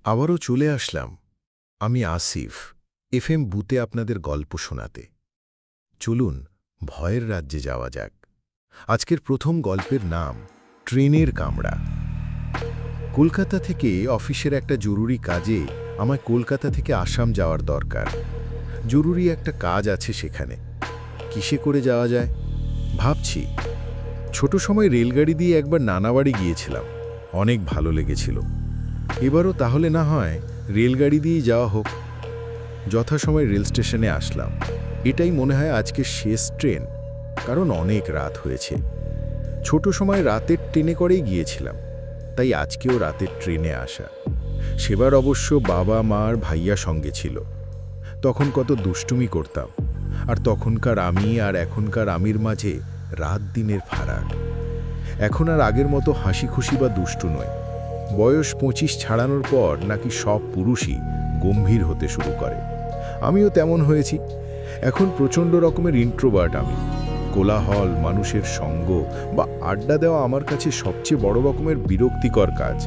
আবারও চলে আসলাম আমি আসিফ এফএম বুতে আপনাদের গল্প শোনাতে। চলুন ভয়ের রাজ্যে যাওয়া যাক। আজকের প্রথম গল্পের নাম ট্রেনের কামড়া। কলকাতা থেকে অফিসের একটা জরুরি কাজে আমায় কলকাতা থেকে আসাম যাওয়ার দরকার। জরুরি একটা কাজ আছে সেখানে। কিসে করে যাওয়া যায় ভাবছি। ছোট সময় রেলগাড়ি দিয়ে একবার নানাবাড়ি গিয়েছিলাম, অনেক ভালো লেগেছিল। এবারও তাহলে না হয় রেলগাড়ি দিয়েই যাওয়া হোক। যথাসময় রেল স্টেশনে আসলাম। এটাই মনে হয় আজকের শেষ ট্রেন, কারণ অনেক রাত হয়েছে। ছোট সময় রাতের ট্রেনে করেই গিয়েছিলাম, তাই আজকেও রাতের ট্রেনে আসা। সেবার অবশ্য বাবা মার ভাইয়া সঙ্গে ছিল। তখন কত দুষ্টুমি করতাম, আর তখনকার আমি আর এখনকার আমির মাঝে রাত দিনের ফারাক। এখন আর আগের মতো হাসি খুশি বা দুষ্টু নয়। বয়স 25 ছাড়ানোর পর নাকি সব পুরুষই গম্ভীর হতে শুরু করে। আমিও তেমন হয়েছি। এখন প্রচণ্ড রকমের ইন্ট্রোভার্ট আমি। কোলাহল, মানুষের সঙ্গ বা আড্ডা দেওয়া আমার কাছে সবচেয়ে বড় রকমের বিরক্তিকর কাজ।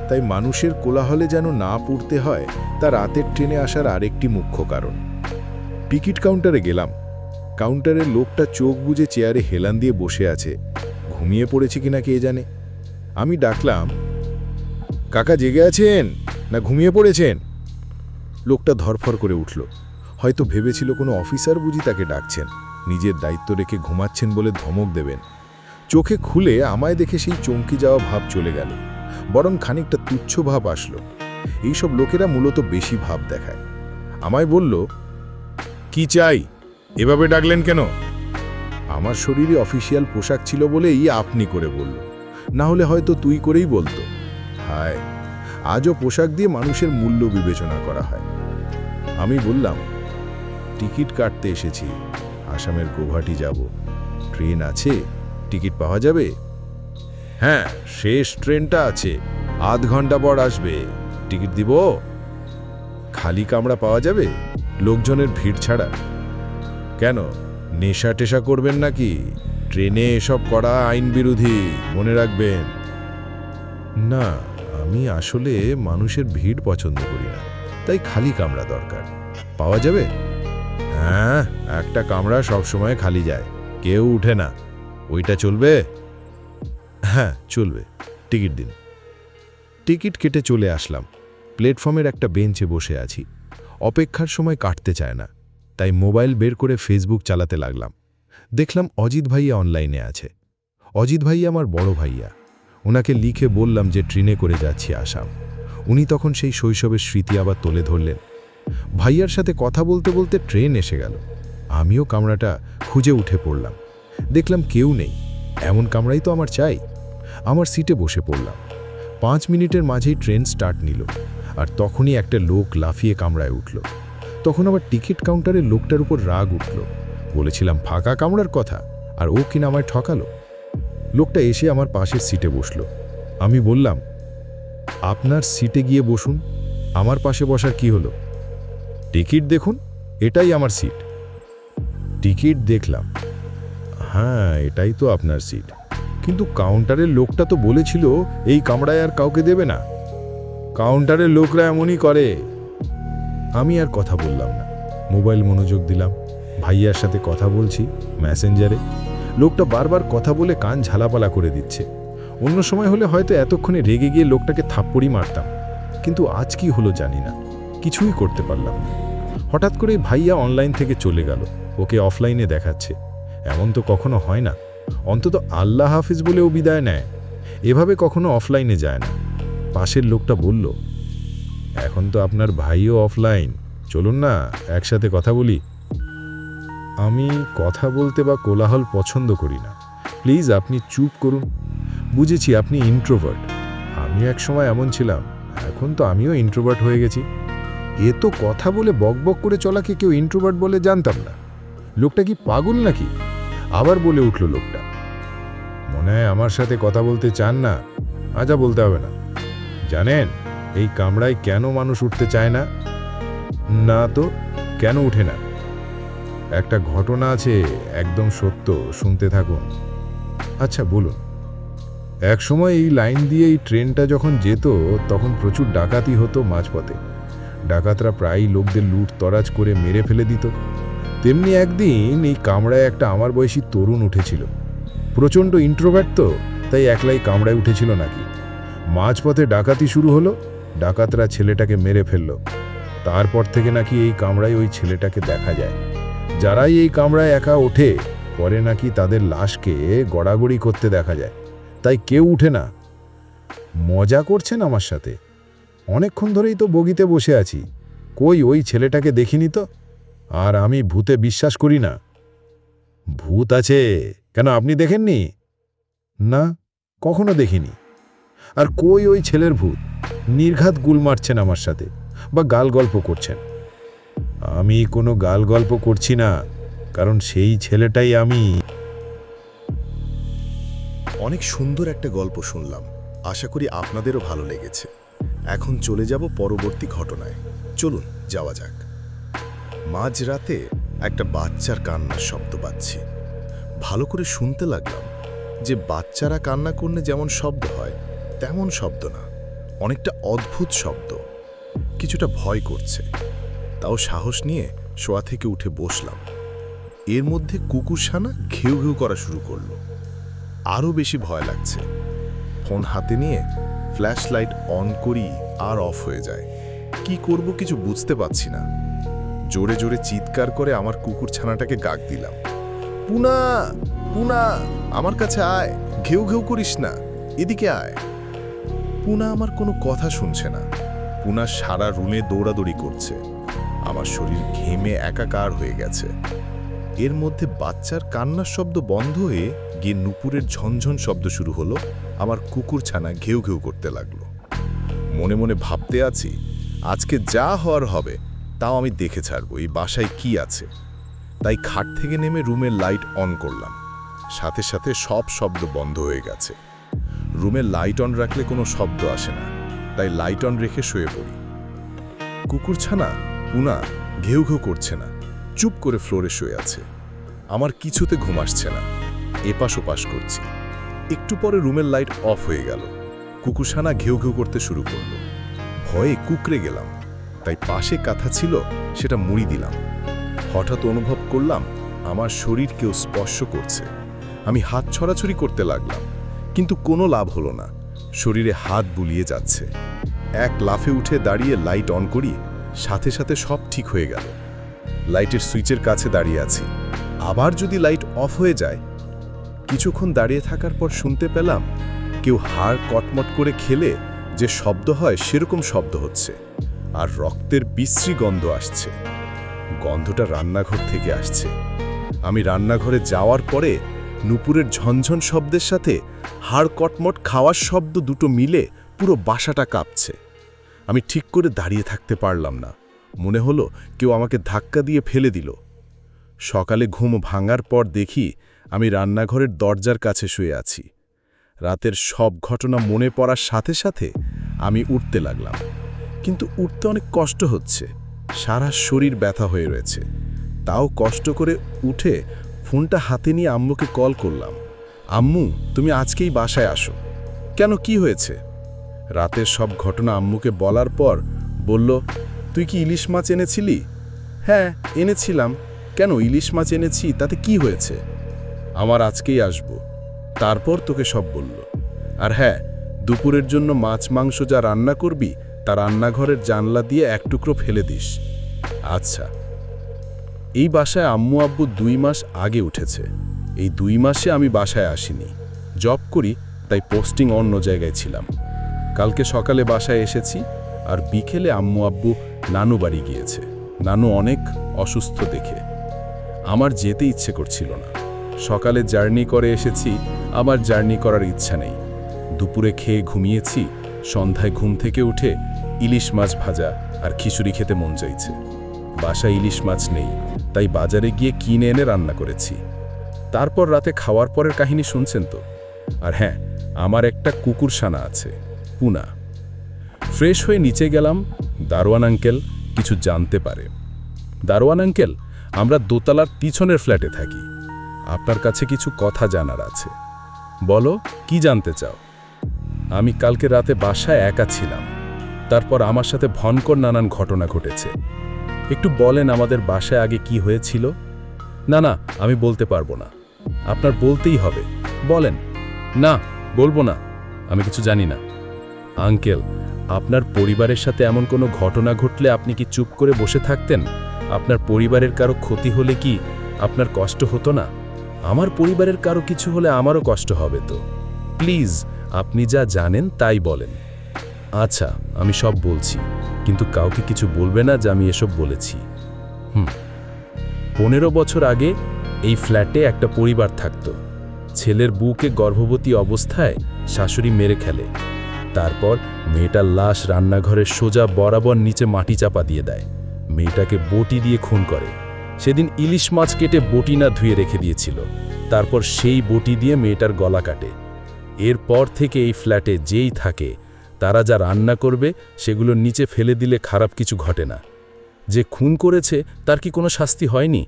তাই মানুষের কোলাহলে যেন না পড়তে হয় তা রাতের ট্রেনে আসার আরেকটি মুখ্য কারণ। টিকিট কাউন্টারে গেলাম। কাউন্টারের লোকটা চোখ বুজে চেয়ারে হেলান দিয়ে বসে আছে। ঘুমিয়ে পড়েছে কিনা কে জানে। আমি ডাকলাম, কাকা জেগে আছেন না ঘুমিয়ে পড়েছেন? লোকটা ধরফর করে উঠল। হয়তো ভেবেছিল কোনো অফিসার বুঝি তাকে ডাকছেন, নিজের দায়িত্ব রেখে ঘুমাচ্ছেন বলে ধমক দেবেন। চোখে খুলে আমায় দেখে সেই চমকে যাওয়া ভাব চলে গেল, বরং খানিকটা তুচ্ছ ভাব আসলো। এইসব লোকেরা মূলত বেশি ভাব দেখায়। আমায় বলল, কি চাই, এভাবে ডাকলেন কেন? আমার শরীরে অফিসিয়াল পোশাক ছিল বলেই আপনি করে বলল, না হলে হয়তো তুই করেই বলতো। হায়, আজও পোশাক দিয়ে মানুষের মূল্য বিবেচনা করা হয়। আমি বললাম, টিকিট কাটতে এসেছি, আসামের গৌহাটি যাব। ট্রেন আছে, টিকিট পাওয়া যাবে? হ্যাঁ, শেষ ট্রেনটা আছে, আধ ঘন্টা পর আসবে। টিকিট দিব? খালি কামরা পাওয়া যাবে, লোকজনের ভিড় ছাড়া? কেন, নেশা টেশা করবেন নাকি? ট্রেনে এসব করা আইন বিরোধী, মনে রাখবেন। না, আমি আসলে মানুষের ভিড় পছন্দ করি না, তাই খালি কামরা দরকার। পাওয়া যাবে? হ্যাঁ, একটা কামরা সবসময় খালি যায়, কেউ উঠে না। ওইটা চলবে? হ্যাঁ চলবে, টিকিট দিন। টিকিট কেটে চলে আসলাম। প্ল্যাটফর্মের একটা বেঞ্চে বসে আছি। অপেক্ষার সময় কাটতে চায় না, তাই মোবাইল বের করে ফেসবুক চালাতে লাগলাম। দেখলাম অজিত ভাইয়া অনলাইনে আছে। অজিত ভাইয়া আমার বড় ভাইয়া। ওনাকে লিখে বললাম যে ট্রেনে করে যাচ্ছি আসাম। উনি তখন সেই শৈশবের স্মৃতি আবার তুলে ধরলেন। ভাইয়ার সাথে কথা বলতে বলতে ট্রেন এসে গেল। আমিও কামরাটা খুঁজে উঠে পড়লাম। দেখলাম কেউ নেই। এমন কামরাই তো আমার চাই। আমার সিটে বসে পড়লাম। 5 মিনিটের মাঝেই ট্রেন স্টার্ট নিল, আর তখনই একটা লোক লাফিয়ে কামরায় উঠল। তখন আবার টিকিট কাউন্টারের লোকটার উপর রাগ উঠল। বলেছিলাম ফাঁকা কামরার কথা, আর ও কিনা আমায় ঠকালো। লোকটা এসে আমার পাশের সিটে বসল। আমি বললাম, আপনার সিটে গিয়ে বসুন, আমার পাশে বসার কি হলো? টিকিট দেখুন, এটাই আমার সিট। টিকিট দেখলাম, হ্যাঁ এটাই তো আপনার সিট, কিন্তু কাউন্টারের লোকটা তো বলেছিল এই কামরায় আর কাউকে দেবে না। কাউন্টারের লোকরা এমনই করে। আমি আর কথা বললাম না, মোবাইল মনোযোগ দিলাম। ভাইয়ার সাথে কথা বলছি মেসেঞ্জারে। লোকটা বারবার কথা বলে কান ঝালাপালা করে দিচ্ছে। অন্য সময় হলে হয়তো এতক্ষণে রেগে গিয়ে লোকটাকে থাপ্পড়ই মারতাম, কিন্তু আজ কি হলো জানি না, কিছুই করতে পারলাম না। হঠাৎ করে ভাইয়া অনলাইন থেকে চলে গেল, ওকে অফলাইনে দেখাচ্ছে। এমন তো কখনো হয় না, অন্তত আল্লাহ হাফিজ বলেও বিদায় নেয়, এভাবে কখনো অফলাইনে যায় না। পাশের লোকটা বলল, এখন তো আপনার ভাইও অফলাইন, চলুন না একসাথে কথা বলি। আমি কথা বলতে বা কোলাহল পছন্দ করি না, প্লিজ আপনি চুপ করুন। বুঝেছি আপনি ইন্ট্রোভার্ট, আমিও একসময় এমন ছিলাম, এখন তো আমিও ইন্ট্রোভার্ট হয়ে গেছি। এ তো কথা বলে বকবক করে চলাকে কেউ ইন্ট্রোভার্ট বলে জানতাম না। লোকটা কি পাগল নাকি? আবার বলে উঠল লোকটা, মনে হয় আমার সাথে কথা বলতে চান না। আচ্ছা বলতে হবে না। জানেন এই কামরায় কেন মানুষ উঠতে চায় না? না তো, কেন উঠে না? একটা ঘটনা আছে, একদম সত্য, শুনতে থাকুন। আচ্ছা বলুন। একসময় এই লাইন দিয়ে এই ট্রেনটা যখন যেত তখন প্রচুর ডাকাতি হতো মাঝপথে। ডাকাতরা প্রায়ই লোকদের লুট তরাজ করে মেরে ফেলে দিত। তেমনি একদিন এই কামরায় একটা আমার বয়সী তরুণ উঠেছিল। প্রচণ্ড ইন্ট্রোভার্ট তো, তাই একলাই কামরায় উঠেছিল নাকি। মাঝপথে ডাকাতি শুরু হলো, ডাকাতরা ছেলেটাকে মেরে ফেলল। তারপর থেকে নাকি এই কামরায় ওই ছেলেটাকে দেখা যায়। যারাই এই কামরায় একা ওঠে পরে নাকি তাদের লাশকে গড়াগড়ি করতে দেখা যায়। তাই কেউ উঠে না। মজা করছেন আমার সাথে? অনেকক্ষণ ধরেই তো বগিতে বসে আছি, কই ওই ছেলেটাকে দেখিনি তো। আর আমি ভূতে বিশ্বাস করি না। ভূত আছে কেন, আপনি দেখেননি? না, কখনো দেখিনি। আর কই ওই ছেলের ভূত? নির্ঘাত গুল মারছেন আমার সাথে, বা গাল গল্প করছেন। আমি কোনো গাল গল্প করছি না, কারণ সেই ছেলেটাই আমি। অনেক সুন্দর একটা গল্প শুনলাম, আশা করি আপনাদেরও ভালো লেগেছে। এখন চলে যাব পরবর্তী ঘটনায়। চলুন যাওয়া যাক। মাঝরাতে একটা বাচ্চার কান্নার শব্দ পাচ্ছি। ভালো করে শুনতে লাগলাম যে বাচ্চারা কান্না করলে যেমন শব্দ হয় তেমন শব্দ না, অনেকটা অদ্ভুত শব্দ। কিছুটা ভয় করছে, তাও সাহস নিয়ে শোয়া থেকে উঠে বসলাম। এর মধ্যে কুকুরছানা ঘেউ ঘেউ করা শুরু করলো। আরও বেশি ভয় লাগছে। ফোন হাতে নিয়ে ফ্ল্যাশ লাইট অন করি, আর অফ হয়ে যায়। কি করব কিছু বুঝতে পারছি না। জোরে জোরে চিৎকার করে আমার কুকুরছানাটাকে গাক দিলাম, পুনা পুনা, আমার কাছে আয়, ঘেউ ঘেউ করিস না, এদিকে আয়। পুনা আমার কোনো কথা শুনছে না। পুনা সারা রুমে দৌড়াদৌড়ি করছে। আমার শরীর ঘেমে একাকার হয়ে গেছে। এর মধ্যে বাচ্চার কান্নার শব্দ বন্ধ হয়ে গিয়ে নুপুরের ঝনঝন শব্দ শুরু হলো। আমার কুকুরছানা ঘেউ ঘেউ করতে লাগলো। মনে মনে ভাবতে আছি, আজকে যা হওয়ার হবে তাও আমি দেখে ছাড়ব এই বাসায় কি আছে। তাই খাট থেকে নেমে রুমের লাইট অন করলাম। সাথে সাথে সব শব্দ বন্ধ হয়ে গেছে। রুমের লাইট অন রাখলে কোনো শব্দ আসে না, তাই লাইট অন রেখে শুয়ে পড়ি। কুকুরছানা পুনা ঘেউ ঘেউ করছে না, চুপ করে ফ্লোরে শুয়ে আছে। আমার কিছুতে ঘুম আসছে না, এপাশ ওপাশ করছি। একটু পরে রুমের লাইট অফ হয়ে গেল। কুকুরছানা ঘেউ ঘেউ করতে শুরু করলো। ভয়ে কুকড়ে গেলাম, তাই পাশে কাঁথা ছিল সেটা মুড়ি দিলাম। হঠাৎ অনুভব করলাম আমার শরীর কেউ স্পর্শ করছে। আমি হাত ছড়াছড়ি করতে লাগলাম, কিন্তু কোনো লাভ হলো না। শরীরে হাত বুলিয়ে যাচ্ছে। এক লাফে উঠে দাঁড়িয়ে লাইট অন করি, সাথে সাথে সব ঠিক হয়ে গেল। লাইটের সুইচের কাছে দাঁড়িয়ে আছি, আবার যদি লাইট অফ হয়ে যায়। কিছুক্ষণ দাঁড়িয়ে থাকার পর শুনতে পেলাম কেউ হাড় কটমট করে খেলে যে শব্দ হয় সেরকম শব্দ হচ্ছে, আর রক্তের বিশ্রী গন্ধ আসছে। গন্ধটা রান্নাঘর থেকে আসছে। আমি রান্নাঘরে যাওয়ার পরে নুপুরের ঝনঝন শব্দের সাথে হাড় কটমট খাওয়ার শব্দ দুটো মিলে পুরো বাসাটা কাঁপছে। আমি ঠিক করে দাঁড়িয়ে থাকতে পারলাম না। মনে হলো কেউ আমাকে ধাক্কা দিয়ে ফেলে দিল। সকালে ঘুম ভাঙার পর দেখি আমি রান্নাঘরের দরজার কাছে শুয়ে আছি। রাতের সব ঘটনা মনে পড়ার সাথে সাথে আমি উঠতে লাগলাম, কিন্তু উঠতে অনেক কষ্ট হচ্ছে। সারা শরীর ব্যথা হয়ে রয়েছে। তাও কষ্ট করে উঠে ফোনটা হাতে নিয়ে আম্মুকে কল করলাম। আম্মু, তুমি আজকেই বাসায় আসো। কেন, কি হয়েছে? রাতের সব ঘটনা আম্মুকে বলার পর বলল, তুই কি ইলিশ মাছ এনেছিলি? হ্যাঁ, এনেছিলাম। কেন, ইলিশ মাছ এনেছি তাতে কি হয়েছে? আমার আজকেই আসবো, তারপর তোকে সব বলল। আর হ্যাঁ, দুপুরের জন্য মাছ মাংস যা রান্না করবি তা রান্নাঘরের জানলা দিয়ে এক টুকরো ফেলে দিস। আচ্ছা। এই বাসায় আম্মু আব্বু 2 মাস আগে উঠেছে। এই 2 মাসে আমি বাসায় আসিনি। জব করি, তাই পোস্টিং অন্য জায়গায় ছিলাম। কালকে সকালে বাসায় এসেছি, আর বিকেলে আম্মু আব্বু নানু বাড়ি গিয়েছে। নানু অনেক অসুস্থ দেখে আমার যেতে ইচ্ছে করছিল না। সকালে জার্নি করে এসেছি, আমার জার্নি করার ইচ্ছা নেই। দুপুরে খেয়ে ঘুমিয়েছি, সন্ধ্যায় ঘুম থেকে উঠে ইলিশ মাছ ভাজা আর খিচুড়ি খেতে মন চাইছে। বাসায় ইলিশ মাছ নেই, তাই বাজারে গিয়ে কিনে এনে রান্না করেছি। তারপর রাতে খাওয়ার পরের কাহিনী শুনছেন তো। আর হ্যাঁ, আমার একটা কুকুরছানা আছে, পুনা। ফ্রেশ হয়ে নিচে গেলাম। দারোয়ান আঙ্কেল কিছু জানতে পারে। দারোয়ান আঙ্কেল, আমরা দোতলার পিছনের ফ্ল্যাটে থাকি। আপনার কাছে কিছু কথা জানার আছে। বলো, কি জানতে চাও? আমি কালকে রাতে বাসায় একা ছিলাম। তারপর আমার সাথে ভয়ঙ্কর নানান ঘটনা ঘটেছে। একটু বলেন আমাদের বাসায় আগে কি হয়েছিল? না না, আমি বলতে পারবো না। আপনার বলতেই হবে, বলেন। না, বলবো না, আমি কিছু জানি না। আঙ্কেল, আপনার পরিবারের সাথে এমন কোনো ঘটনা ঘটলে আপনি কি চুপ করে বসে থাকতেন? আপনার পরিবারের কারো ক্ষতি হলে কি আপনার কষ্ট হতো না? আমার পরিবারের কারো কিছু হলে আমারও কষ্ট হবে তো। প্লিজ, আপনি যা জানেন তাই বলেন। আচ্ছা, আমি সব বলছি, কিন্তু কাউকে কিছু বলবে না যে আমি এসব বলেছি। 15 বছর আগে এই ফ্ল্যাটে একটা পরিবার থাকত। ছেলের বউকে গর্ভবতী অবস্থায় শাশুড়ি মেরে ফেলে। তারপর মেয়েটার লাশ রান্নাঘরের সোজা বরাবর নিচে মাটি চাপা দিয়ে দেয়। মেয়েটাকে বটি দিয়ে খুন করে। সেদিন ইলিশ মাছ কেটে বটি না ধুয়ে রেখে দিয়েছিল। তারপর সেই বটি দিয়ে মেয়েটার গলা কাটে। এরপর থেকে এই ফ্ল্যাটে যেই থাকে তারা যা রান্না করবে সেগুলো নিচে ফেলে দিলে খারাপ কিছু ঘটে না। যে খুন করেছে তার কি কোনো শাস্তি হয়নি?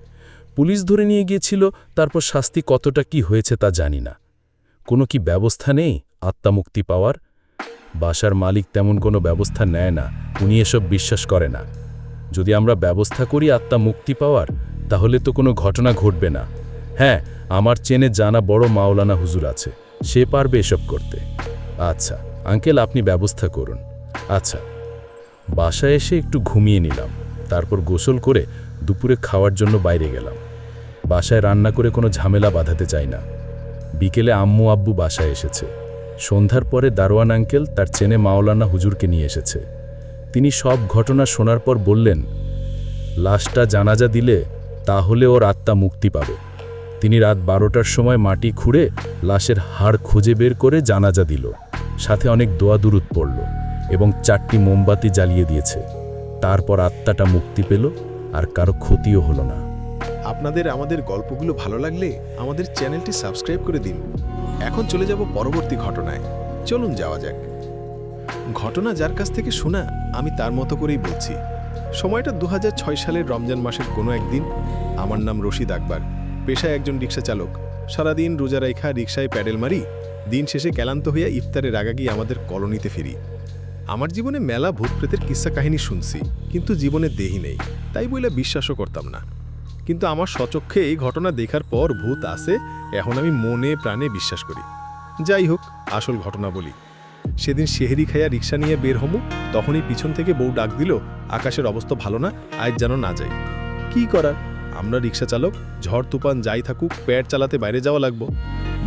পুলিশ ধরে নিয়ে গিয়েছিল, তারপর শাস্তি কতটা কি হয়েছে তা জানি না। কোনো কি ব্যবস্থা নেই আত্মামুক্তি পাওয়ার? বাসার মালিক তেমন কোনো ব্যবস্থা নেয় না, উনি এসব বিশ্বাস করে না। যদি আমরা ব্যবস্থা করি আত্মা মুক্তি পাওয়ার, তাহলে তো কোনো ঘটনা ঘটবে না। হ্যাঁ, আমার চেনে জানা বড় মাওলানা হুজুর আছে, সে পারবে এসব করতে। আচ্ছা আঙ্কেল, আপনি ব্যবস্থা করুন। আচ্ছা। বাসায় এসে একটু ঘুমিয়ে নিলাম, তারপর গোসল করে দুপুরে খাওয়ার জন্য বাইরে গেলাম। বাসায় রান্না করে কোনো ঝামেলা বাঁধাতে চাই না। বিকেলে আম্মু আব্বু বাসায় এসেছে। সন্ধ্যার পরে দারোয়ান আঙ্কেল তার চেনে মাওলানা হুজুরকে নিয়ে এসেছে। তিনি সব ঘটনা শোনার পর বললেন, লাশটা জানাজা দিলে তাহলে ওর আত্মা মুক্তি পাবে। তিনি রাত 12টার সময় মাটি খুঁড়ে লাশের হাড় খুঁজে বের করে জানাজা দিল, সাথে অনেক দোয়া দুরুদ পড়ল এবং 4টি মোমবাতি জ্বালিয়ে দিয়েছে। তারপর আত্মাটা মুক্তি পেল, আর কারো ক্ষতিও হলো না। আপনাদের আমাদের গল্পগুলো ভালো লাগলে আমাদের চ্যানেলটি সাবস্ক্রাইব করে দিন। এখন চলে যাব পরবর্তী ঘটনায়। চলুন যাওয়া যাক। ঘটনা যার কাছ থেকে শোনা আমি তার মতো করেই বলছি। সময়টা 2006 সালের রমজান মাসের কোনো একদিন। আমার নাম রশিদ আকবর, পেশায় একজন রিক্সা চালক। সারাদিন রোজা রাইখা রিক্সায় প্যাডেল মারি। দিন শেষে ক্লান্ত হইয়া ইফতারের আগে গিয়ে আমাদের কলোনিতে ফিরি। আমার জীবনে মেলা ভূত প্রেতের কিস্সা কাহিনী শুনছি, কিন্তু জীবনে দেহি নেই, তাই বলে বিশ্বাসও করতাম না। কিন্তু আমার স্বচক্ষে এই ঘটনা দেখার পর ভূত আছে এখন আমি মনে প্রাণে বিশ্বাস করি। যাই হোক, আসল ঘটনা বলি। সেদিন সেহেরি খাইয়া রিক্সা নিয়ে বের হমু, তখনই পিছন থেকে বউ ডাক দিল, আকাশের অবস্থা ভালো না, আজ যেন না যাই। কি করার, আমরা রিক্সা চালক, ঝড় তুফান যাই থাকুক প্যাড চালাতে বাইরে যাওয়া লাগবো।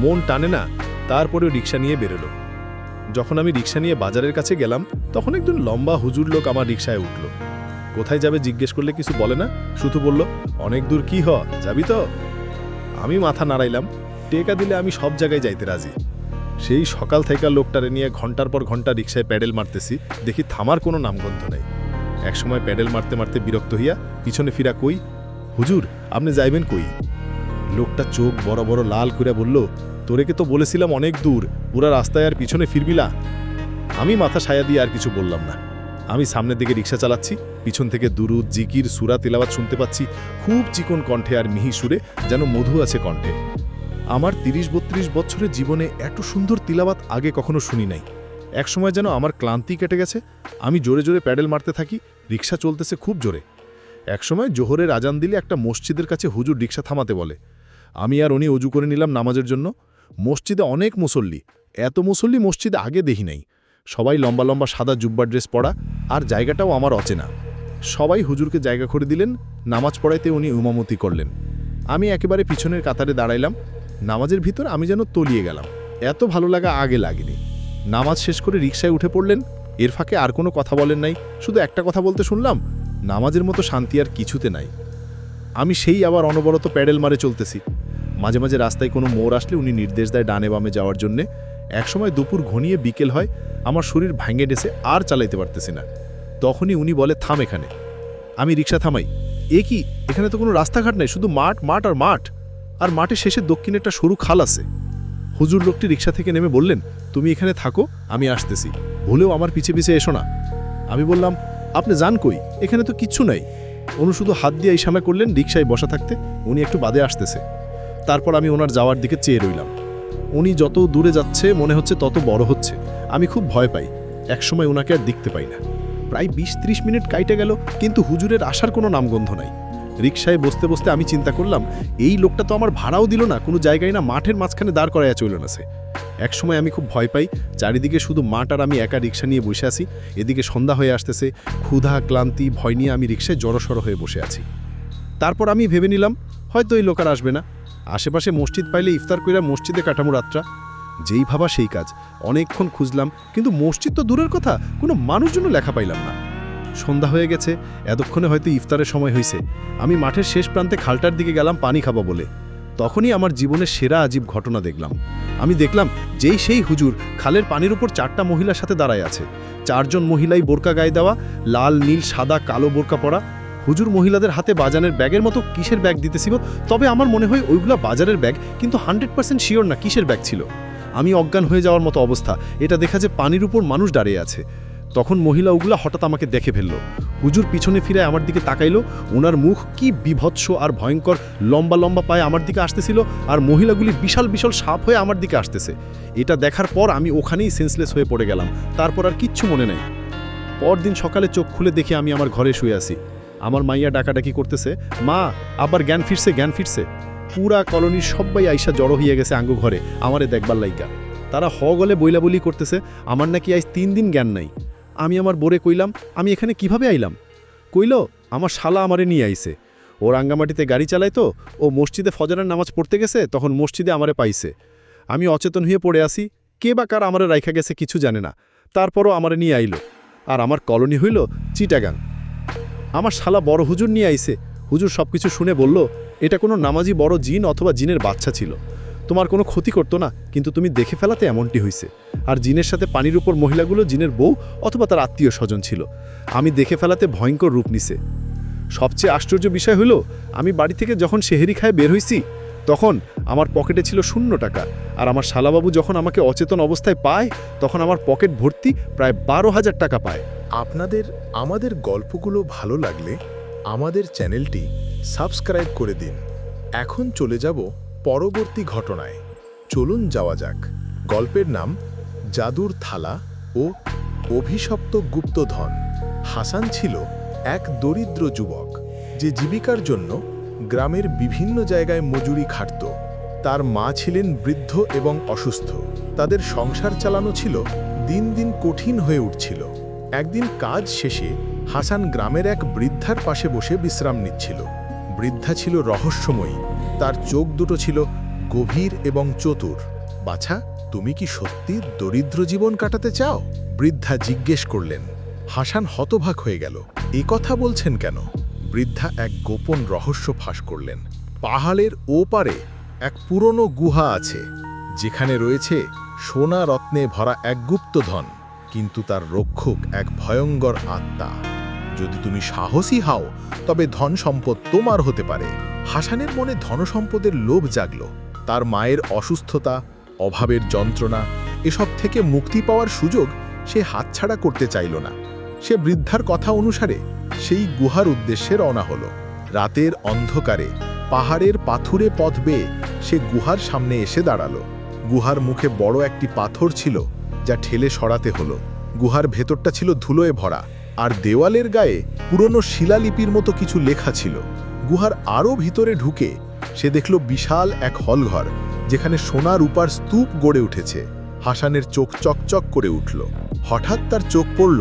মন টানে না, তারপরেও রিক্সা নিয়ে বেরোলো। যখন আমি রিক্সা নিয়ে বাজারের কাছে গেলাম, তখন একজন লম্বা হুজুর লোক আমার রিক্সায় উঠল। কোথায় যাবে জিজ্ঞেস করলে কিছু বলে না, শুধু বলল, অনেক দূর। কি যাবি তো? আমি মাথা নাড়াইলাম, টেকা দিলে আমি সব জায়গায় যাইতে রাজি। সেই সকাল থেকে লোকটারে নিয়ে ঘন্টার পর ঘন্টা রিক্সায় প্যাডেল মারতেছি, দেখি থামার কোনো নামগন্ধ নেই। একসময় প্যাডেল মারতে মারতে বিরক্ত হইয়া পিছনে ফিরা, কই হুজুর, আপনি যাইবেন কই? লোকটা চোখ বড় বড় লাল করে বলল, তোরেকে তো বলেছিলাম অনেক দূর, পুরা রাস্তায় আর পিছনে ফিরবিলা। আমি মাথা সায়া দিয়ে আর কিছু বললাম না। আমি সামনের দিকে রিক্সা চালাচ্ছি, পিছন থেকে দুরুদ, জিকির, সূরা তেলাওয়াত শুনতে পাচ্ছি, খুব চিকন কণ্ঠে আর মিহি সুরে, যেন মধু আছে কণ্ঠে। আমার 30-32 বছরের জীবনে এত সুন্দর তিলাওয়াত আগে কখনো শুনি নাই। একসময় যেন আমার ক্লান্তি কেটে গেছে। আমি জোরে জোরে প্যাডেল মারতে থাকি, রিক্সা চলতেছে খুব জোরে। একসময় জোহরের আজান দিলে একটা মসজিদের কাছে হুজুর রিক্সা থামাতে বলে। আমি আর উনি অজু করে নিলাম নামাজের জন্য। মসজিদে অনেক মুসল্লি, এত মুসল্লি মসজিদে আগে দেখি নাই। সবাই লম্বা লম্বা সাদা জুব্বা ড্রেস পরা, আর জায়গাটাও আমার অচেনা। সবাই হুজুরকে জায়গা করে দিলেন, নামাজ পড়াইতে উনি ইমামতি করলেন। আমি একেবারে পিছনের কাতারে দাঁড়াইলাম। নামাজের ভিতর আমি যেন তলিয়ে গেলাম, এত ভালো লাগা আগে লাগেনি। নামাজ শেষ করে রিকশায় উঠে পড়লেন। এর ফাঁকে আর কোনো কথা বলেন নাই, শুধু একটা কথা বলতে শুনলাম, নামাজের মতো শান্তি আর কিছুতে নাই। আমি সেই আবার অনবরত প্যাডেল মারে চলতেছি। মাঝে মাঝে রাস্তায় কোনো মোড় আসলে উনি নির্দেশ দেয় ডানে বামে যাওয়ার জন্যে। একসময় দুপুর ঘনিয়ে বিকেল হয়, আমার শরীর ভাঙে ডেসে আর চালাইতে পারতেছি না। তখনই উনি বলে, থাম এখানে। আমি রিক্সা থামাই। এ কি, এখানে তো কোনো রাস্তাঘাট নেই, শুধু মাঠ মাঠ আর মাঠ, আর মাঠের শেষে দক্ষিণে একটা সরু খাল আছে। হুজুর লোকটি রিক্সা থেকে নেমে বললেন, তুমি এখানে থাকো, আমি আসতেছি, ভুলেও আমার পিছে পিছে এসো না। আমি বললাম, আপনি যান কই, এখানে তো কিচ্ছু নাই। উনি শুধু হাত দিয়ে ইশারা করলেন রিক্সায় বসা থাকতে, উনি একটু বাদে আসতেছে। তারপর আমি ওনার যাওয়ার দিকে চেয়ে রইলাম। উনি যত দূরে যাচ্ছে মনে হচ্ছে তত বড় হচ্ছে। আমি খুব ভয় পাই, একসময় ওনাকে আর দেখতে পাই না। প্রায় 20-30 মিনিট কাইটে গেল, কিন্তু হুজুরের আসার কোনো নামগন্ধ নাই। রিকশায় বসতে বসতে আমি চিন্তা করলাম, এই লোকটা তো আমার ভাড়াও দিল না, কোনো জায়গায় না মাঠের মাঝখানে দাঁড় করাইয়া চলল না সে। একসময় আমি খুব ভয় পাই, চারিদিকে শুধু মাঠ আর আমি একা রিকশা নিয়ে বসে আছি। এদিকে সন্ধ্যা হয়ে আসতেছে, ক্ষুধা ক্লান্তি ভয় নিয়ে আমি রিকশায় জড়সড় হয়ে বসে আছি। তারপর আমি ভেবে নিলাম হয়তো এই লোক আর আসবে না, আশেপাশে মসজিদ পাইলে ইফতার কইরা মসজিদে কাটামো রাতটা। যেই ভাবা সেই কাজ, অনেকক্ষণ খুঁজলাম, কিন্তু মসজিদ তো দূরের কথা, কোনো মানুষজন লেখা পাইলাম না। সন্ধ্যা হয়ে গেছে, এতক্ষণে হয়তো ইফতারের সময় হয়েছে। আমি মাঠের শেষ প্রান্তে খালটার দিকে গেলাম পানি খাবো বলে। তখনই আমার জীবনের সেরা আজীব ঘটনা দেখলাম। আমি দেখলাম সেই হুজুর খালের পানির উপর 4টা মহিলার সাথে দাঁড়ায় আছে। 4জন মহিলাই বোরকা গায়ে দেওয়া, লাল নীল সাদা কালো বোরকা পরা। হুজুর মহিলাদের হাতে বাজানের ব্যাগের মতো কিসের ব্যাগ দিতেছিল, তবে আমার মনে হয় ওইগুলা বাজারের ব্যাগ, কিন্তু 100% শিওর না কিসের ব্যাগ ছিল। আমি অজ্ঞান হয়ে যাওয়ার মতো অবস্থা, এটা দেখা যে পানির উপর মানুষ দাঁড়িয়ে আছে। তখন মহিলা ওগুলা হঠাৎ আমাকে দেখে ফেলল। হুজুর পিছনে ফিরে আমার দিকে তাকাইলো, ওনার মুখ কি বিভৎস আর ভয়ঙ্কর, লম্বা লম্বা পায়ে আমার দিকে আসতেছিল, আর মহিলাগুলি বিশাল বিশাল সাপ হয়ে আমার দিকে আসতেছে। এটা দেখার পর আমি ওখানেই সেন্সলেস হয়ে পড়ে গেলাম, তারপর আর কিচ্ছু মনে নেই। পরদিন সকালে চোখ খুলে দেখে আমি আমার ঘরে শুয়ে আছি। আমার মাইয়া ডাকাডাকি করতেছে, মা আবার জ্ঞান ফিরছে। পুরা কলোনির সবাই আইসা জড়ো হইয়া গেছে আঙ্গু ঘরে আমারে দেখবার লাইগা। তারা গলে বইলা বলি করতেছে আমার নাকি আজ 3 দিন জ্ঞান নাই। আমি আমার বোরে কইলাম আমি এখানে কিভাবে আইলাম। কইল আমার শালা আমারে নিয়ে আইছে, ও রাঙ্গামাটিতে গাড়ি চালায় তো, ও মসজিদে ফজরের নামাজ পড়তে গেছে, তখন মসজিদে আমারে পাইছে। আমি অচেতন হয়ে পড়ে আসি, কে বা কার আমারে রাইখা গেছে কিছু জানে না, তারপরও আমারে নিয়ে আইলো। আর আমার কলোনি হইল চিটাগাং। আমার শালা বড় হুজুর নিয়ে আইছে। হুজুর সব কিছু শুনে বলল, এটা কোনো নামাজি বড় জিন অথবা জিনের বাচ্চা ছিল, তোমার কোনো ক্ষতি করতো না, কিন্তু তুমি দেখে ফেলাতে এমনটি হয়েছে। আর জিনের সাথে পানির উপর মহিলাগুলো জিনের বউ অথবা তার আত্মীয় স্বজন ছিল। আমি দেখে ফেলাতে ভয়ঙ্কর রূপ নিছে। সবচেয়ে আশ্চর্য বিষয় হলো, আমি বাড়ি থেকে যখন সেহেরি খায় বের হইছি, তখন আমার পকেটে ছিল 0 টাকা। আর আমার শালাবাবু যখন আমাকে অচেতন অবস্থায় পায়, তখন আমার পকেট ভর্তি প্রায় 12,000 টাকা পায়। আপনাদের আমাদের গল্পগুলো ভালো লাগলে আমাদের চ্যানেলটি সাবস্ক্রাইব করে দিন। এখন চলে যাব পরবর্তী ঘটনায়। চলুন যাওয়া যাক। গল্পের নাম জাদুর থালা ও অভিশপ্ত গুপ্তধন। হাসান ছিল এক দরিদ্র যুবক, যে জীবিকার জন্য গ্রামের বিভিন্ন জায়গায় মজুরি খাটত। তার মা ছিলেন বৃদ্ধ এবং অসুস্থ। তাদের সংসার চালানো ছিল দিন দিন কঠিন হয়ে উঠছিল। একদিন কাজ শেষে হাসান গ্রামের এক বৃদ্ধার পাশে বসে বিশ্রাম নিচ্ছিল। বৃদ্ধা ছিল রহস্যময়ী, তার চোখ দুটো ছিল গভীর এবং চতুর। বাছা, তুমি কি সত্যি দরিদ্র জীবন কাটাতে চাও? বৃদ্ধা জিজ্ঞেস করলেন। হাসান হতবাক হয়ে গেল। এ কথা বলছেন কেন? বৃদ্ধা এক গোপন রহস্য ফাঁস করলেন। পাহাড়ের ওপারে এক পুরনো গুহা আছে, যেখানে রয়েছে সোনা রত্নে ভরা এক গুপ্তধন, কিন্তু তার রক্ষক এক ভয়ঙ্কর আত্মা। যদি তুমি সাহসী হও, তবে ধন সম্পদ তোমার হতে পারে। হাসানের মনে ধনসম্পদের লোভ জাগল। তার মায়ের অসুস্থতা, অভাবের যন্ত্রণা, এসব থেকে মুক্তি পাওয়ার সুযোগ সে হাতছাড়া করতে চাইল না। সে বৃদ্ধার কথা অনুসারে সেই গুহার উদ্দেশ্যে রওনা হলো। রাতের অন্ধকারে পাহাড়ের পাথুরে পথ বেয়ে সে গুহার সামনে এসে দাঁড়ালো। গুহার মুখে বড় একটি পাথর ছিল, যা ঠেলে সরাতে হলো। গুহার ভেতরটা ছিল ধুলোয় ভরা, আর দেওয়ালের গায়ে পুরনো শিলালিপির মতো কিছু লেখা ছিল। গুহার আরও ভিতরে ঢুকে সে দেখল বিশাল এক হলঘর, যেখানে সোনা রূপার স্তূপ গড়ে উঠেছে। হাসানের চোখ চকচক করে উঠল। হঠাৎ তার চোখ পড়ল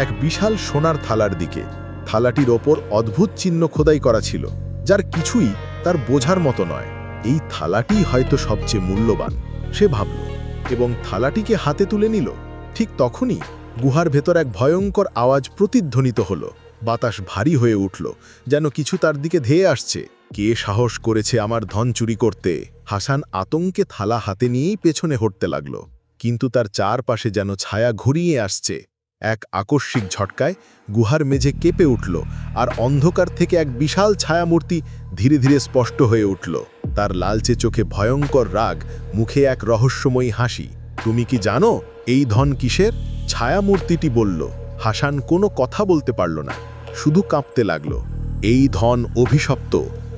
এক বিশাল সোনার থালার দিকে। থালাটির ওপর অদ্ভুত চিহ্ন খোদাই করা ছিল, যার কিছুই তার বোঝার মতো নয়। এই থালাটি হয়তো সবচেয়ে মূল্যবান, সে ভাবল, এবং থালাটিকে হাতে তুলে নিল। ঠিক তখনই গুহার ভেতর এক ভয়ঙ্কর আওয়াজ প্রতিধ্বনিত হলো। বাতাস ভারী হয়ে উঠল, যেন কিছু তার দিকে ধেয়ে আসছে। কে সাহস করেছে আমার ধন চুরি করতে? হাসান আতঙ্কে থালা হাতে নিয়েই পেছনে হটতে লাগল, কিন্তু তার চারপাশে যেন ছায়া ঘুরিয়ে আসছে। এক আকস্মিক ঝটকায় গুহার মেঝে কেঁপে উঠল, আর অন্ধকার থেকে এক বিশাল ছায়ামূর্তি ধীরে ধীরে স্পষ্ট হয়ে উঠল। তার লালচে চোখে ভয়ঙ্কর রাগ, মুখে এক রহস্যময়ী হাসি। তুমি কি জানো এই ধন কিসের? ছায়ামূর্তিটি বলল। হাসান কোনো কথা বলতে পারল না, শুধু কাঁপতে লাগল। এই ধন অভিশপ্ত,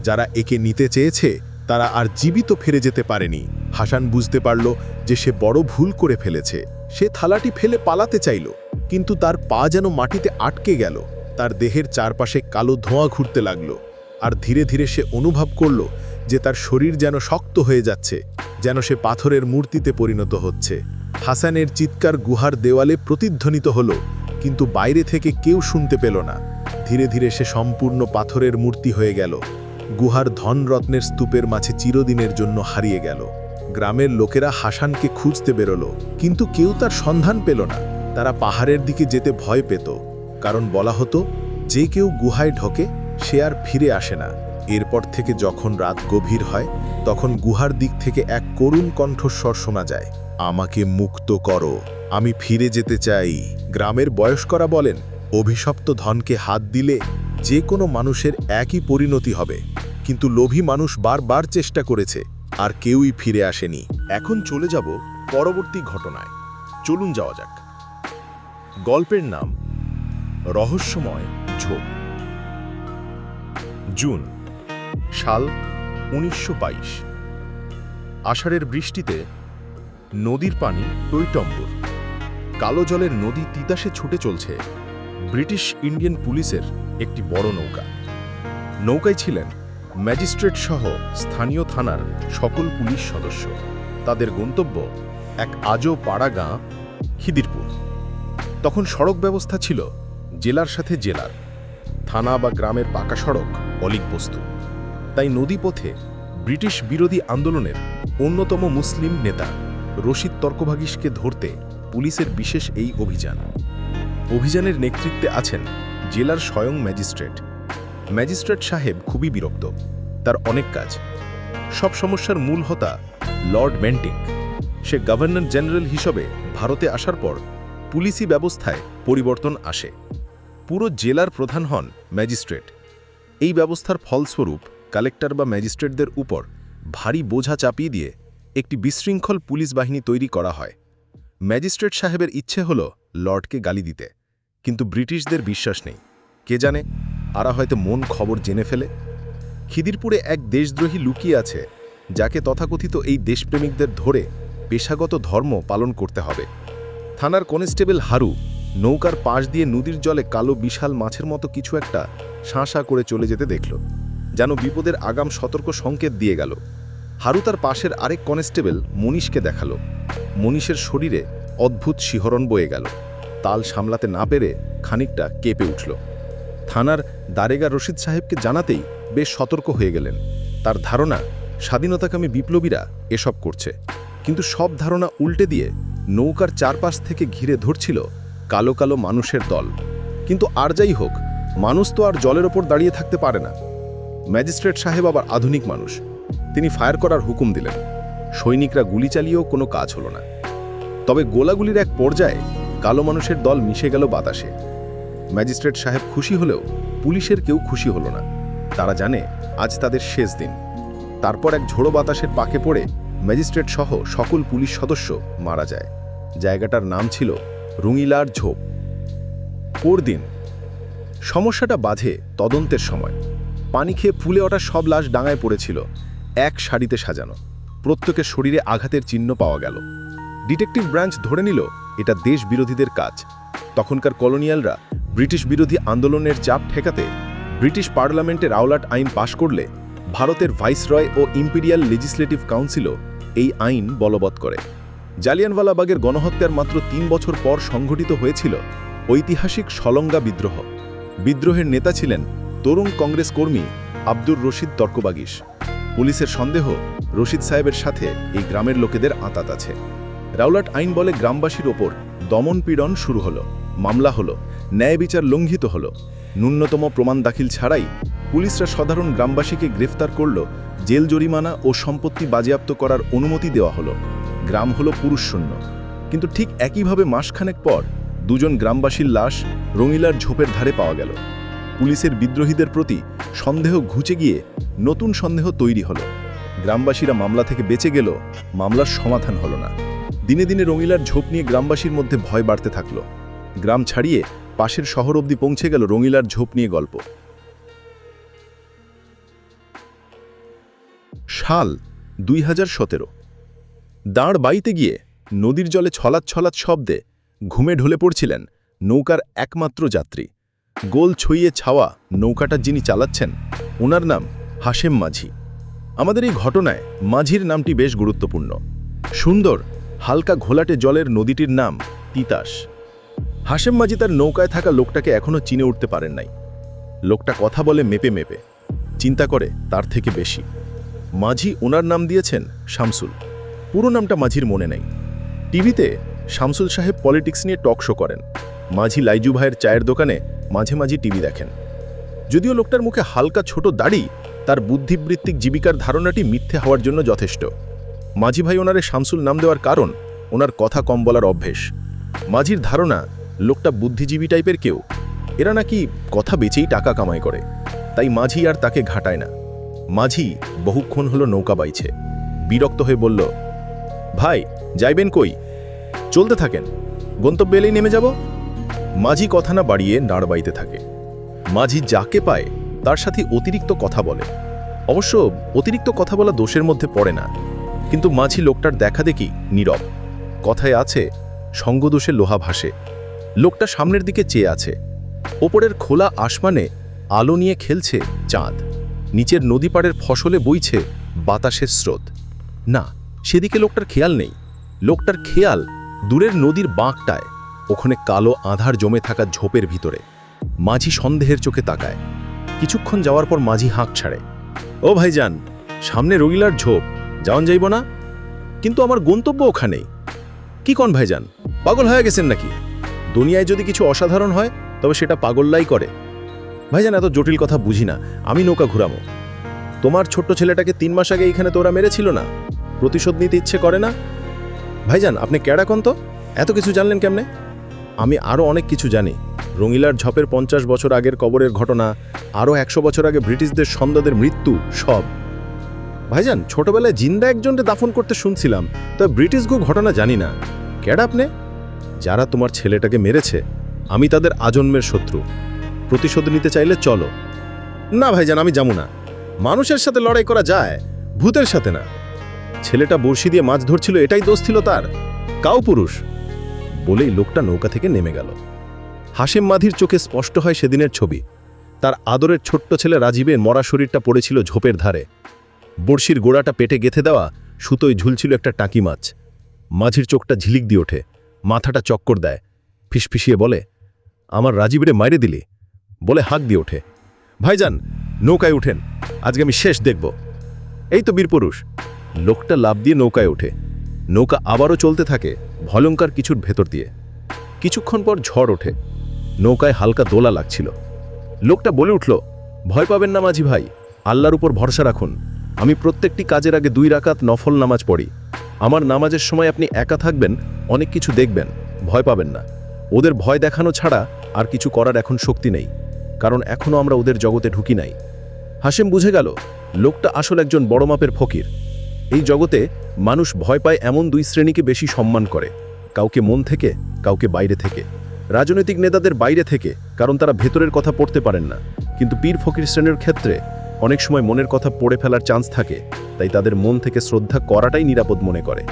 যারা একে নিতে চেয়েছে তারা আর জীবিত ফিরে যেতে পারেনি। হাসান বুঝতে পারল যে সে বড় ভুল করে ফেলেছে। সে থালাটি ফেলে পালাতে চাইল, কিন্তু তার পা যেন মাটিতে আটকে গেল। তার দেহের চারপাশে কালো ধোঁয়া ঘুরতে লাগল, আর ধীরে ধীরে সে অনুভব করল যে তার শরীর যেন শক্ত হয়ে যাচ্ছে, যেন সে পাথরের মূর্তিতে পরিণত হচ্ছে। হাসানের চিৎকার গুহার দেওয়ালে প্রতিধ্বনিত হলো, কিন্তু বাইরে থেকে কেউ শুনতে পেল না। ধীরে ধীরে সে সম্পূর্ণ পাথরের মূর্তি হয়ে গেল। গুহার ধনরত্নের স্তূপের মাঝে চিরদিনের জন্য হারিয়ে গেল। গ্রামের লোকেরা হাসানকে খুঁজতে বেরোলো, কিন্তু কেউ তার সন্ধান পেল না। তারা পাহাড়ের দিকে যেতে ভয় পেত, কারণ বলা হতো যে কেউ গুহায় ঢোকে সে আর ফিরে আসে না। এরপর থেকে যখন রাত গভীর হয়, তখন গুহার দিক থেকে এক করুণ কণ্ঠস্বর শোনা যায়, আমাকে মুক্ত করো, আমি ফিরে যেতে চাই। গ্রামের বয়স্করা বলেন, অভিশপ্ত ধনকে হাত দিলে যে কোনো মানুষের একই পরিণতি হবে, কিন্তু লোভী মানুষ বারবার চেষ্টা করেছে, আর কেউই ফিরে আসেনি। এখন চলে যাব পরবর্তী ঘটনায়। চলুন যাওয়া যাক। গল্পের নাম রহস্যময় ঝোপ। জুন, সাল 1922। আষাঢ়ের বৃষ্টিতে নদীর পানি টইটম্বুর। কালো জলের নদী তিতাসে ছুটে চলছে ব্রিটিশ ইন্ডিয়ান পুলিশের একটি বড় নৌকা। নৌকায় ছিলেন ম্যাজিস্ট্রেট সহ স্থানীয় থানার সকল পুলিশ সদস্য। তাদের গন্তব্য এক আজও পাড়া গাঁ খিদিরপুর। তখন সড়ক ব্যবস্থা ছিল জেলার সাথে জেলার। থানা বা গ্রামের পাকা সড়ক অলিক বস্তু। তাই নদীপথে ব্রিটিশ বিরোধী আন্দোলনের অন্যতম মুসলিম নেতা রশিদ তর্কভাগিসকে ধরতে পুলিশের বিশেষ এই অভিযান। অভিযানের নেতৃত্বে আছেন জেলার স্বয়ং ম্যাজিস্ট্রেট। ম্যাজিস্ট্রেট সাহেব খুবই বিরক্ত, তার অনেক কাজ। সব সমস্যার মূল হোতা লর্ড বেন্টিং। সে গভর্নর জেনারেল হিসেবে ভারতে আসার পর পুলিশি ব্যবস্থায় পরিবর্তন আসে। পুরো জেলার প্রধান হন ম্যাজিস্ট্রেট। এই ব্যবস্থার ফলস্বরূপ কালেক্টর বা ম্যাজিস্ট্রেটদের উপর ভারী বোঝা চাপিয়ে দিয়ে একটি বিশৃঙ্খল পুলিশ বাহিনী তৈরি করা হয়। ম্যাজিস্ট্রেট সাহেবের ইচ্ছে হল লর্ডকে গালি দিতে, কিন্তু ব্রিটিশদের বিশ্বাস নেই। কে জানে, আরা হয়তো মন খবর জেনে ফেলে। খিদিরপুরে এক দেশদ্রোহী লুকিয়ে আছে, যাকে তথাকথিত এই দেশপ্রেমিকদের ধরে পেশাগত ধর্ম পালন করতে হবে। থানার কনস্টেবল হারু নৌকার পাশ দিয়ে নদীর জলে কালো বিশাল মাছের মতো কিছু একটা শাঁসা করে চলে যেতে দেখল, যেন বিপদের আগাম সতর্ক সংকেত দিয়ে গেল। হারু তার পাশের আরেক কনস্টেবল মনীষকে দেখালো। মনীষের শরীরে অদ্ভুত শিহরণ বয়ে গেল। তাল সামলাতে না পেরে খানিকটা কেঁপে উঠল। থানার দারেগা রশিদ সাহেবকে জানাতেই বেশ সতর্ক হয়ে গেলেন। তার ধারণা স্বাধীনতাকামী বিপ্লবীরা এসব করছে, কিন্তু সব ধারণা উল্টে দিয়ে নৌকার চারপাশ থেকে ঘিরে ধরছিল কালো কালো মানুষের দল। কিন্তু আর যাই হোক, মানুষ তো আর জলের ওপর দাঁড়িয়ে থাকতে পারে না। ম্যাজিস্ট্রেট সাহেব আবার আধুনিক মানুষ, তিনি ফায়ার করার হুকুম দিলেন। সৈনিকরা গুলি চালিয়েও কোনো কাজ হলো না। তবে গোলাগুলির এক পর্যায়ে কালো মানুষের দল মিশে গেল বাতাসে। ম্যাজিস্ট্রেট সাহেব খুশি হলেও পুলিশের কেউ খুশি হলো না। তারা জানে আজ তাদের শেষ দিন। তারপর এক ঝোড়ো বাতাসের পাকে পড়ে ম্যাজিস্ট্রেট সহ সকল পুলিশ সদস্য মারা যায়। জায়গাটার নাম ছিল রুঙিলার ঝোপ। পরদিন সমস্যাটা বাধে তদন্তের সময়। পানি খেয়ে ফুলে ওঠা সব লাশ ডাঙায় পড়েছিল, এক সারিতে সাজানো। প্রত্যেকের শরীরে আঘাতের চিহ্ন পাওয়া গেল। ডিটেকটিভ ব্রাঞ্চ ধরে নিল এটা দেশ বিরোধীদের কাজ। তখনকার কলোনিয়ালরা ব্রিটিশ বিরোধী আন্দোলনের চাপ ঠেকাতে ব্রিটিশ পার্লামেন্টে রাওলাট আইন পাশ করলে ভারতের ভাইসরয় ও ইম্পিরিয়াল লেজিসলেটিভ কাউন্সিলও এই আইন বলবৎ করে। জালিয়ানওয়ালাবাগের গণহত্যার মাত্র 3 বছর পর সংঘটিত হয়েছিল ঐতিহাসিক সলঙ্গা বিদ্রোহ। বিদ্রোহের নেতা ছিলেন তরুণ কংগ্রেস কর্মী আব্দুর রশিদ তর্কবাগিস। পুলিশের সন্দেহ রশিদ সাহেবের সাথে এই গ্রামের লোকেদের আঁতাত আছে। রাওলাট আইন বলে গ্রামবাসীর ওপর দমন পীড়ন শুরু হলো, মামলা হলো, ন্যায় বিচার লঙ্ঘিত হলো। ন্যূনতম প্রমাণ দাখিল ছাড়াই পুলিশরা সাধারণ গ্রামবাসীকে গ্রেফতার করল, জেল জরিমানা ও সম্পত্তি বাজেয়াপ্ত করার অনুমতি দেওয়া হলো। গ্রাম হলো পুরুষশূন্য। কিন্তু ঠিক একইভাবে মাসখানেক পর 2 জন গ্রামবাসীর লাশ রঙিলার ঝোপের ধারে পাওয়া গেল। পুলিশের বিদ্রোহীদের প্রতি সন্দেহ ঘুচে গিয়ে নতুন সন্দেহ তৈরি হলো। গ্রামবাসীরা মামলা থেকে বেঁচে গেল, মামলার সমাধান হলো না। দিনে দিনে রঙিলার ঝোপ নিয়ে গ্রামবাসীর মধ্যে ভয় বাড়তে থাকলো। গ্রাম ছাড়িয়ে পাশের শহর অবধি পৌঁছে গেল রঙিলার ঝোপ নিয়ে গল্প। সাল 2017। দাঁড় বাইতে গিয়ে নদীর জলে ছলাৎ ছলাৎ শব্দে ঘুমে ঢলে পড়ছিলেন নৌকার একমাত্র যাত্রী। গোল ছুঁয়ে ছাওয়া নৌকাটা যিনি চালাচ্ছেন ওনার নাম হাশেম মাঝি। আমাদের এই ঘটনায় মাঝির নামটি বেশ গুরুত্বপূর্ণ। সুন্দর হালকা ঘোলাটে জলের নদীটির নাম তিতাস। হাশেম মাঝি তার নৌকায় থাকা লোকটাকে এখনও চিনে উঠতে পারেন নাই। লোকটা কথা বলে মেপে মেপে, চিন্তা করে তার থেকে বেশি। মাঝি ওনার নাম দিয়েছেন শামসুল। পুরো নামটা মাঝির মনে নেই। টিভিতে শামসুল সাহেব পলিটিক্স নিয়ে টক শো করেন। মাঝি লাইজু ভাইয়ের চায়ের দোকানে মাঝে মাঝে টিভি দেখেন। যদিও লোকটার মুখে হালকা ছোট দাড়ি, তার বুদ্ধিবৃত্তিক জীবিকার ধারণাটি মিথ্যে হওয়ার জন্য যথেষ্ট। মাঝি ভাই ওনারে শামসুল নাম দেওয়ার কারণ ওনার কথা কম বলার অভ্যেস। মাঝির ধারণা লোকটা বুদ্ধিজীবী টাইপের কেউ, এরা নাকি কথা বেচেই টাকা কামাই করে, তাই মাঝি আর তাকে ঘাটায় না। মাঝি বহুক্ষণ হলো নৌকা বাইছে, বিরক্ত হয়ে বলল, ভাই যাইবেন কই? চলতে থাকেন, গন্তব্যে এলেই নেমে যাব। মাঝি কথা না বাড়িয়ে নাড় বাইতে থাকে। মাঝি যাকে পায় তার সাথে অতিরিক্ত কথা বলে। অবশ্য অতিরিক্ত কথা বলা দোষের মধ্যে পড়ে না, কিন্তু মাঝি লোকটার দেখা দেখি নীরব। কথায় আছে, সঙ্গদোষে লোহা ভাসে। লোকটা সামনের দিকে চেয়ে আছে। ওপরের খোলা আসমানে আলো নিয়ে খেলছে চাঁদ। নিচের নদী পাড়ের ফসলে বইছে বাতাসের স্রোত। না, সেদিকে লোকটার খেয়াল নেই। লোকটার খেয়াল দূরের নদীর বাঁকটায়, ওখানে কালো আঁধার জমে থাকা ঝোপের ভিতরে। মাঝি সন্দেহের চোখে তাকায়। কিছুক্ষণ যাওয়ার পর মাঝি হাঁক ছাড়ে, ও ভাইজান, সামনে রঙিলার ঝোপ, যাওয়ান যাইব না? কিন্তু আমার গন্তব্য ওখানেই। কি কন ভাইজান, পাগল হয়ে গেছেন নাকি? দুনিয়ায় যদি কিছু অসাধারণ হয় তবে সেটা পাগললাই করে। ভাইজান, এত জটিল কথা বুঝি না, আমি নৌকা ঘুরামো। তোমার ছোট্ট ছেলেটাকে 3 মাস আগে এইখানে তোরা মেরেছিল না? প্রতিশোধ নিতে ইচ্ছে করে না? ভাইজান, আপনি ক্যাডা কন তো, এত কিছু জানলেন কেমনে? আমি আরও অনেক কিছু জানি। রঙিলার ঝোপের 50 বছর আগের কবরের ঘটনা, আরও 100 বছর আগে ব্রিটিশদের সন্তানদের মৃত্যু, সব। ভাইজান, ছোটবেলায় জিন্দা একজনকে দাফন করতে শুনছিলাম, তবে ব্রিটিশ গো ঘটনা জানি না। ক্যাডা আপনি? যারা তোমার ছেলেটাকে মেরেছে আমি তাদের আজন্মের শত্রু। প্রতিশোধ নিতে চাইলে চলো। না ভাইজান, আমি যাবো না। মানুষের সাথে লড়াই করা যায়, ভূতের সাথে না। ছেলেটা বড়শি দিয়ে মাছ ধরছিল, এটাই দোষ ছিল তার। কাউ পুরুষ। বলেই লোকটা নৌকা থেকে নেমে গেল। হাশেম মাঝির চোখে স্পষ্ট হয় সেদিনের ছবি। তার আদরের ছোট্ট ছেলে রাজীবের মরা শরীরটা পড়েছিল ঝোপের ধারে। বড়শির গোড়াটা পেটে গেঁথে দেওয়া সুতোয় ঝুলছিল একটা টাকি মাছ। মাঝির চোখটা ঝিলিক দিয়ে ওঠে, মাথাটা চক্কর দেয়, ফিসফিসিয়ে বলে, আমার রাজীবরে মাইরে দিলি? বলে হাঁক দিয়ে ওঠে, ভাইজান নৌকায় উঠেন, আজকে আমি শেষ দেখব। এই তো বীরপুরুষ। লোকটা লাফ দিয়ে নৌকায় ওঠে। নৌকা আবারও চলতে থাকে ভয়ঙ্কর কিছুর ভেতর দিয়ে। কিছুক্ষণ পর ঝড় ওঠে। নৌকায় হালকা দোলা লাগছিল। লোকটা বলে উঠল, ভয় পাবেন না মাঝি ভাই, আল্লাহর উপর ভরসা রাখুন। আমি প্রত্যেকটি কাজের আগে 2 রাকাত নফল নামাজ পড়ি। আমার নামাজের সময় আপনি একা থাকবেন, অনেক কিছু দেখবেন, ভয় পাবেন না। ওদের ভয় দেখানো ছাড়া আর কিছু করার এখন শক্তি নেই, কারণ এখনও আমরা ওদের জগতে ঢুকি নাই। হাশেম বুঝে গেল লোকটা আসল একজন বড় মাপের ফকির। এই জগতে মানুষ ভয় পায় এমন 2 শ্রেণীকে বেশি সম্মান করে, কাউকে মন থেকে, কাউকে বাইরে থেকে। রাজনৈতিক নেতাদের বাইরে থেকে, কারণ তারা ভেতরের কথা পড়তে পারেন না, কিন্তু পীর ফকির শ্রেণীর ক্ষেত্রে অনেক সময় মনের কথা পড়ে ফেলার চান্স থাকে, তাই তাদের মন থেকে শ্রদ্ধা করাটাই নিরাপদ মনে করে।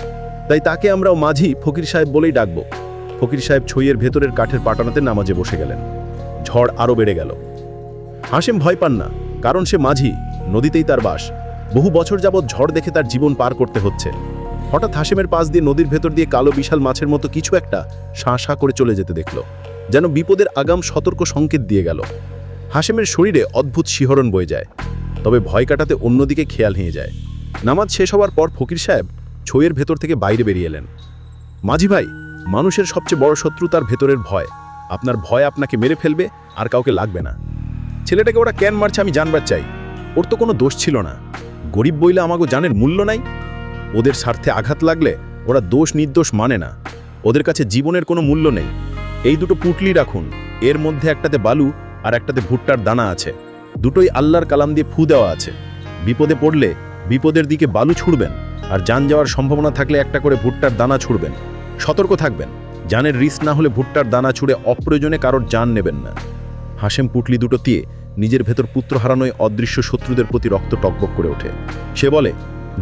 তাই তাকে আমরাও মাঝি ফকির সাহেব বলেই ডাকব। ফকির সাহেব ছইয়ের ভেতরের কাঠের পাটানাতে নামাজে বসে গেলেন। ঝড় আরও বেড়ে গেল। হাশেম ভয় পান না, কারণ সে মাঝি, নদীতেই তার বাস। বহু বছর যাবৎ ঝড় দেখে তার জীবন পার করতে হচ্ছে। হঠাৎ হাশেমের পাশ দিয়ে নদীর ভেতর দিয়ে কালো বিশাল মাছের মতো কিছু একটা শাঁ শাঁ করে চলে যেতে দেখল, যেন বিপদের আগাম সতর্ক সংকেত দিয়ে গেল। হাশেমের শরীরে অদ্ভুত শিহরণ বয়ে যায়, তবে ভয় কাটাতে অন্যদিকে খেয়াল নিয়ে যায়। নামাজ শেষ হওয়ার পর ফকির সাহেব ছইয়ের ভেতর থেকে বাইরে বেরিয়ে এলেন। মাঝি ভাই, মানুষের সবচেয়ে বড় শত্রু তার ভেতরের ভয়। আপনার ভয় আপনাকে মেরে ফেলবে, আর কাউকে লাগবে না। ছেলেটাকে ওরা কেন মারছে আমি জানবার চাই। ওর তো কোনো দোষ ছিল না। গরিব বইলে আমাগো জানের মূল্য নাই। ওদের স্বার্থে আঘাত লাগলে ওরা দোষ নির্দোষ মানে না। ওদের কাছে জীবনের কোনো মূল্য নেই। এই দুটো পুটলি রাখুন, এর মধ্যে একটাতে বালু আর একটাতে ভুট্টার দানা আছে। দুটোই আল্লাহর কালাম দিয়ে ফু দেওয়া আছে। বিপদে পড়লে বিপদের দিকে বালু ছুড়বেন, আর জান যাওয়ার সম্ভাবনা থাকলে একটা করে ভুট্টার দানা ছুড়বেন। সতর্ক থাকবেন, জানের রিস্ক না হলে ভুট্টার দানা ছুঁড়ে অপ্রয়োজনে কারোর জান নেবেন না। হাশেম পুটলি দুটো দিয়ে নিজের ভেতর পুত্র হারানোয় অদৃশ্য শত্রুদের প্রতি রক্ত টকবক করে ওঠে। সে বলে,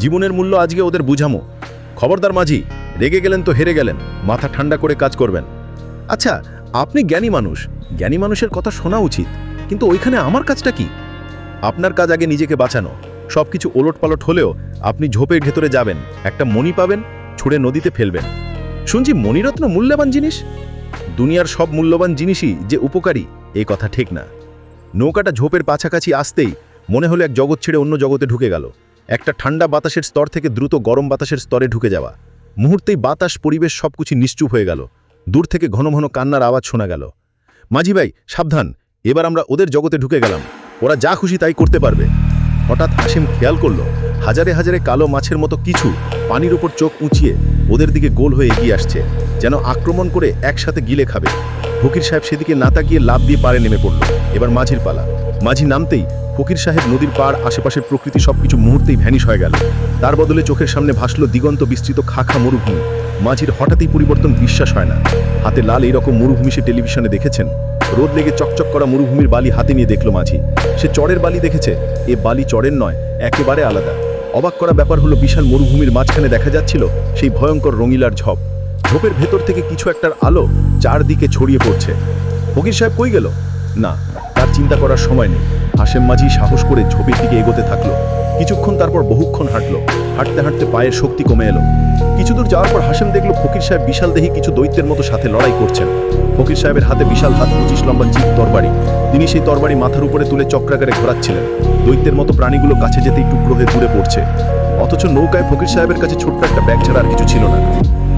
জীবনের মূল্য আজকে ওদের বুঝামো। খবরদার মাঝি, রেগে গেলেন তো হেরে গেলেন, মাথা ঠান্ডা করে কাজ করবেন। আচ্ছা, আপনি জ্ঞানী মানুষ, জ্ঞানী মানুষের কথা শোনা উচিত, কিন্তু ওইখানে আমার কাজটা কি? আপনার কাজ আগে নিজেকে বাঁচানো। সবকিছু ওলটপালট হলেও আপনি ঝোপের ভেতরে যাবেন, একটা মণি পাবেন, ছুঁড়ে নদীতে ফেলবেন। শুনছি মণিরত্ন মূল্যবান জিনিস। দুনিয়ার সব মূল্যবান জিনিসই যে উপকারী, এই কথা ঠিক না। নৌকাটা ঝোপের কাছাকাছি আসতেই মনে হলো এক জগৎ ছেড়ে অন্য জগতে ঢুকে গেল। একটা ঠান্ডা বাতাসের স্তর থেকে দ্রুত গরম বাতাসের স্তরে ঢুকে যাওয়া। মুহূর্তেই বাতাস, পরিবেশ সবকিছু নিশ্চুপ হয়ে গেল। দূর থেকে ঘন ঘন কান্নার আওয়াজ শোনা গেল। মাঝি ভাই সাবধান, এবার আমরা ওদের জগতে ঢুকে গেলাম, ওরা যা খুশি তাই করতে পারবে। হঠাৎ হাসিম খেয়াল করল হাজারে হাজারে কালো মাছের মতো কিছু পানির উপর চোখ উঁচিয়ে ওদের দিকে গোল হয়ে এগিয়ে আসছে, যেন আক্রমণ করে একসাথে গিলে খাবে। ফকির সাহেব সেদিকে না তাকিয়ে লাফ দিয়ে পাড়ে নেমে পড়ল। এবার মাঝির পালা। মাঝি নামতেই ফকির সাহেব নদীর পাড়, আশেপাশের প্রকৃতি সবকিছু মুহূর্তেই ভ্যানিশ হয়ে গেল। তার বদলে চোখের সামনে ভাসল দিগন্ত বিস্তৃত খাখা মরুভূমি। মাঝির হঠাৎই পরিবর্তন বিশ্বাস হয় না। হাতে লাল এইরকম মরুভূমি সে টেলিভিশনে দেখেছেন। রোদ লেগে চকচক করা মরুভূমির বালি হাতে নিয়ে দেখল মাঝি। সে চড়ের বালি দেখেছে, এ বালি চড়ের নয়, একেবারে আলাদা। অবাক করা ব্যাপার হলো বিশাল মরুভূমির মাঝখানে দেখা যাচ্ছিল সেই ভয়ঙ্কর রঙিলার ঝোপ। ঝোপের ভেতর থেকে কিছু একটার আলো চারদিকে ছড়িয়ে পড়ছে। ফকির সাহেব কই গেল? না, তার চিন্তা করার সময় নেই। হাশেম মাঝি সাহস করে ঝোপের দিকে এগোতে থাকলো। কিছুক্ষণ, তারপর বহুক্ষণ হাঁটলো। হাঁটতে হাঁটতে পায়ের শক্তি কমে এলো। কিছু দূর যাওয়ার পর হাশেম দেখলো ফকির সাহেব বিশাল দেহি কিছু দৈত্যের মতো সাথে লড়াই করছেন। ফকির সাহেবের হাতে বিশাল হাত 25 লম্বা চিপ তরবারি। তিনি সেই তরবারি মাথার উপরে তুলে চক্রাকারে ঘোরাচ্ছিলেন। দৈত্যের মতো প্রাণীগুলো কাছে যেতেই টুকরো হয়ে দূরে পড়ছে। অথচ নৌকায় ফকির সাহেবের কাছে ছোট্ট একটা ব্যাগ ছাড়া আর কিছু ছিল না।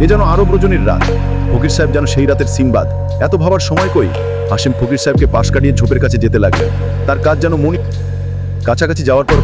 এ যেন আরব রজনীর রাত। ফকির সাহেব যেন সেই রাতের সিনবাদ। এত ভাবার সময় কই? হাশেম ফকির সাহেবকে পাশ কাটিয়ে ঝোপের কাছে যেতে লাগলেন। তার কাজ যেন মনি। কাছাকাছি যাওয়ার পর